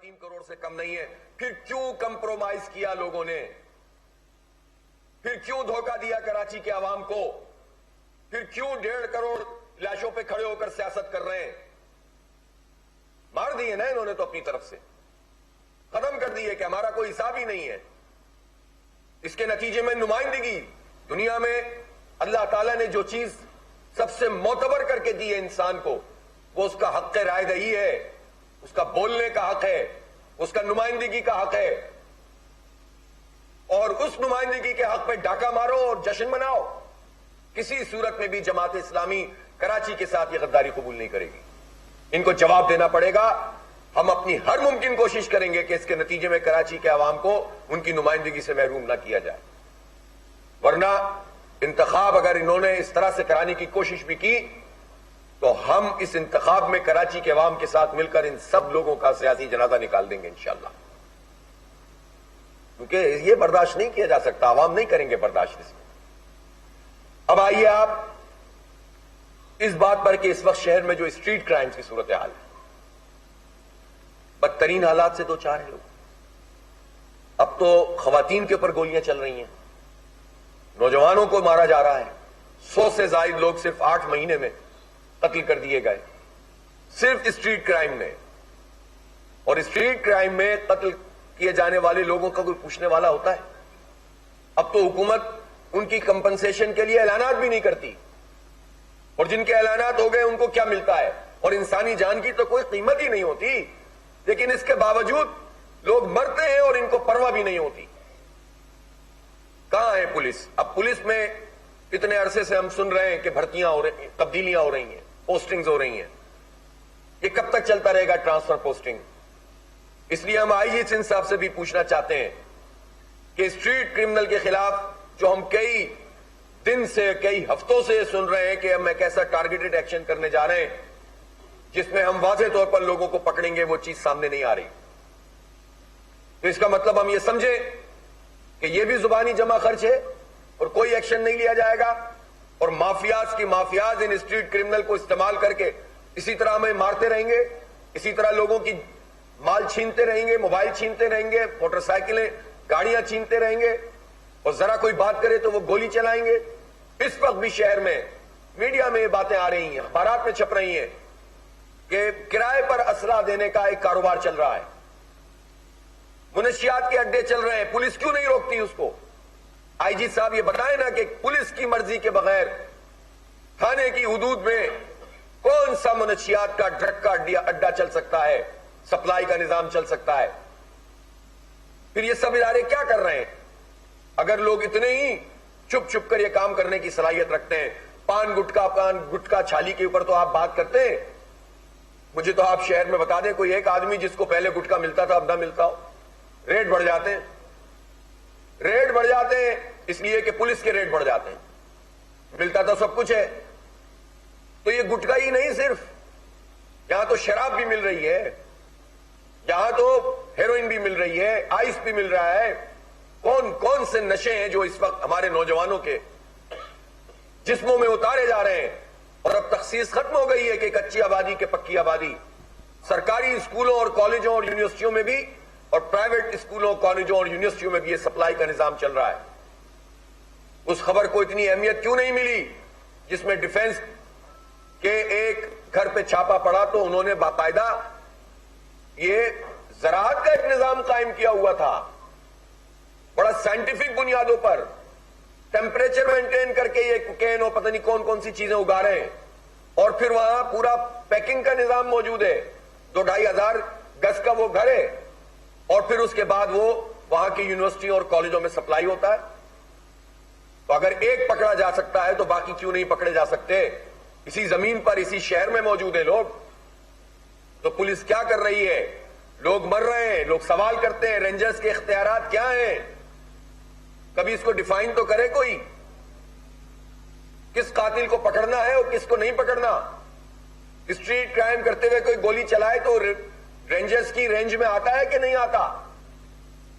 3 کروڑ سے کم نہیں ہے. پھر کیوں کمپرومائز کیا لوگوں نے؟ پھر کیوں دھوکہ دیا کراچی کے عوام کو؟ پھر کیوں 1.5 کروڑ لاشوں پہ کھڑے ہو کر سیاست کر رہے ہیں؟ مار دیے نا انہوں نے تو اپنی طرف سے، ختم کر دیے کہ ہمارا کوئی حساب ہی نہیں ہے. اس کے نتیجے میں نمائندگی دنیا میں اللہ تعالیٰ نے جو چیز سب سے معتبر کر کے دی ہے انسان کو، وہ اس کا حق رائے دہی ہے، اس کا بولنے کا حق ہے، اس کا نمائندگی کا حق ہے. اور اس نمائندگی کے حق پہ ڈاکہ مارو اور جشن مناؤ. کسی صورت میں بھی جماعت اسلامی کراچی کے ساتھ یہ غداری قبول نہیں کرے گی. ان کو جواب دینا پڑے گا. ہم اپنی ہر ممکن کوشش کریں گے کہ اس کے نتیجے میں کراچی کے عوام کو ان کی نمائندگی سے محروم نہ کیا جائے. ورنہ انتخاب اگر انہوں نے اس طرح سے کرانے کی کوشش بھی کی تو ہم اس انتخاب میں کراچی کے عوام کے ساتھ مل کر ان سب لوگوں کا سیاسی جنازہ نکال دیں گے انشاءاللہ. کیونکہ یہ برداشت نہیں کیا جا سکتا، عوام نہیں کریں گے برداشت اس میں. اب آئیے آپ اس بات پر کہ اس وقت شہر میں جو اسٹریٹ کرائمز کی صورتحال ہے، بدترین حالات سے دو چار ہیں لوگ. اب تو خواتین کے اوپر گولیاں چل رہی ہیں، نوجوانوں کو مارا جا رہا ہے. 100 سے زائد لوگ صرف 8 مہینے میں قتل کر دیے گئے صرف اسٹریٹ کرائم میں. اور اسٹریٹ کرائم میں قتل کیے جانے والے لوگوں کا کوئی پوچھنے والا ہوتا ہے؟ اب تو حکومت ان کی کمپنسیشن کے لیے اعلانات بھی نہیں کرتی، اور جن کے اعلانات ہو گئے ان کو کیا ملتا ہے؟ اور انسانی جان کی تو کوئی قیمت ہی نہیں ہوتی، لیکن اس کے باوجود لوگ مرتے ہیں اور ان کو پرواہ بھی نہیں ہوتی. کہاں ہے پولیس؟ اب پولیس میں اتنے عرصے سے ہم سن رہے ہیں کہ بھرتیاں ہو رہی ہیں، تبدیلیاں ہو رہی ہیں، پوسٹنگز ہو رہی ہیں. یہ کب تک چلتا رہے گا ٹرانسفر پوسٹنگ؟ اس لیے ہم آئی جی صاحب سے بھی پوچھنا چاہتے ہیں کہ اسٹریٹ کرمنل کے خلاف جو ہم کئی دن سے کئی ہفتوں سے سن رہے ہیں کہ ہم ایک ایسا ٹارگیٹڈ ایکشن کرنے جا رہے ہیں جس میں ہم واضح طور پر لوگوں کو پکڑیں گے، وہ چیز سامنے نہیں آ رہی. تو اس کا مطلب ہم یہ سمجھیں کہ یہ بھی زبانی جمع خرچ ہے اور کوئی ایکشن نہیں لیا جائے گا، اور مافیاز کی مافیاز ان اسٹریٹ کرمنل کو استعمال کر کے اسی طرح ہمیں مارتے رہیں گے، اسی طرح لوگوں کی مال چھینتے رہیں گے، موبائل چھینتے رہیں گے، موٹر سائیکلیں گاڑیاں چھینتے رہیں گے، اور ذرا کوئی بات کرے تو وہ گولی چلائیں گے. اس وقت بھی شہر میں میڈیا میں یہ باتیں آ رہی ہیں، اخبارات میں چھپ رہی ہیں کہ کرائے پر اسلحہ دینے کا ایک کاروبار چل رہا ہے، منشیات کے اڈے چل رہے ہیں. پولیس کیوں نہیں روکتی اس کو؟ آئی جی صاحب یہ بتائیں نا کہ پولیس کی مرضی کے بغیر تھانے کی حدود میں کون سا منشیات کا ڈرگ کا اڈا چل سکتا ہے، سپلائی کا نظام چل سکتا ہے؟ پھر یہ سب ادارے کیا کر رہے ہیں؟ اگر لوگ اتنے ہی چھپ چھپ کر یہ کام کرنے کی صلاحیت رکھتے ہیں، پان گٹکا چھالی کے اوپر تو آپ بات کرتے ہیں. مجھے تو آپ شہر میں بتا دیں کوئی ایک آدمی جس کو پہلے گٹکا ملتا تھا اب نہ ملتا ہو. ریٹ بڑھ جاتے ہیں، ریٹ بڑھ جاتے ہیں اس لیے کہ پولیس کے ریٹ بڑھ جاتے ہیں. ملتا تو سب کچھ ہے. تو یہ گٹکا ہی نہیں، صرف یہاں تو شراب بھی مل رہی ہے، یہاں تو ہیروئن بھی مل رہی ہے، آئس بھی مل رہا ہے. کون کون سے نشے ہیں جو اس وقت ہمارے نوجوانوں کے جسموں میں اتارے جا رہے ہیں. اور اب تخصیص ختم ہو گئی ہے کہ کچی آبادی کے پکی آبادی. سرکاری اسکولوں اور کالجوں اور یونیورسٹیوں میں بھی اور پرائیویٹ اسکولوں کالجوں اور یونیورسٹیوں میں بھی یہ سپلائی کا نظام چل رہا ہے. اس خبر کو اتنی اہمیت کیوں نہیں ملی جس میں ڈیفنس کے ایک گھر پہ چھاپا پڑا تو انہوں نے باقاعدہ یہ زراعت کا ایک نظام قائم کیا ہوا تھا، بڑا سائنٹیفک بنیادوں پر ٹیمپریچر مینٹین کر کے یہ کوکین اور پتہ نہیں کون کون سی چیزیں اگا رہے ہیں. اور پھر وہاں پورا پیکنگ کا نظام موجود ہے، 2-2.5 ہزار گز کا وہ گھر ہے، اور پھر اس کے بعد وہ وہاں کی یونیورسٹیوں اور کالجوں میں سپلائی ہوتا ہے. تو اگر ایک پکڑا جا سکتا ہے تو باقی کیوں نہیں پکڑے جا سکتے؟ اسی زمین پر اسی شہر میں موجود ہیں لوگ. تو پولیس کیا کر رہی ہے؟ لوگ مر رہے ہیں، لوگ سوال کرتے ہیں رینجرز کے اختیارات کیا ہیں؟ کبھی اس کو ڈیفائن تو کرے کوئی، کس قاتل کو پکڑنا ہے اور کس کو نہیں پکڑنا. اسٹریٹ کرائم کرتے ہوئے کوئی گولی چلائے تو رینجرز کی رینج میں آتا ہے کہ نہیں آتا؟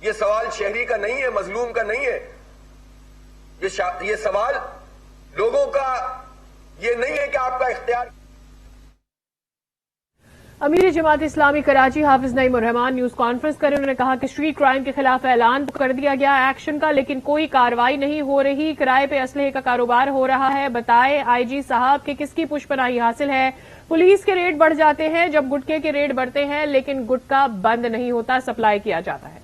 یہ سوال شہری کا نہیں ہے، مظلوم کا نہیں ہے. یہ سوال لوگوں کا یہ نہیں ہے کہ آپ کا اختیار. امیر جماعت اسلامی کراچی حافظ نعیم الرحمان نیوز کانفرنس کرے. انہوں نے کہا کہ اسٹریٹ کرائم کے خلاف اعلان کر دیا گیا ایکشن کا، لیکن کوئی کارروائی نہیں ہو رہی. کرائے پہ اسلحے کا کاروبار ہو رہا ہے. بتائیں آئی جی صاحب کہ کس کی پش پناہی حاصل ہے؟ پولیس کے ریٹ بڑھ جاتے ہیں جب گٹکے کے ریٹ بڑھتے ہیں، لیکن گٹکا بند نہیں ہوتا، سپلائی کیا جاتا ہے.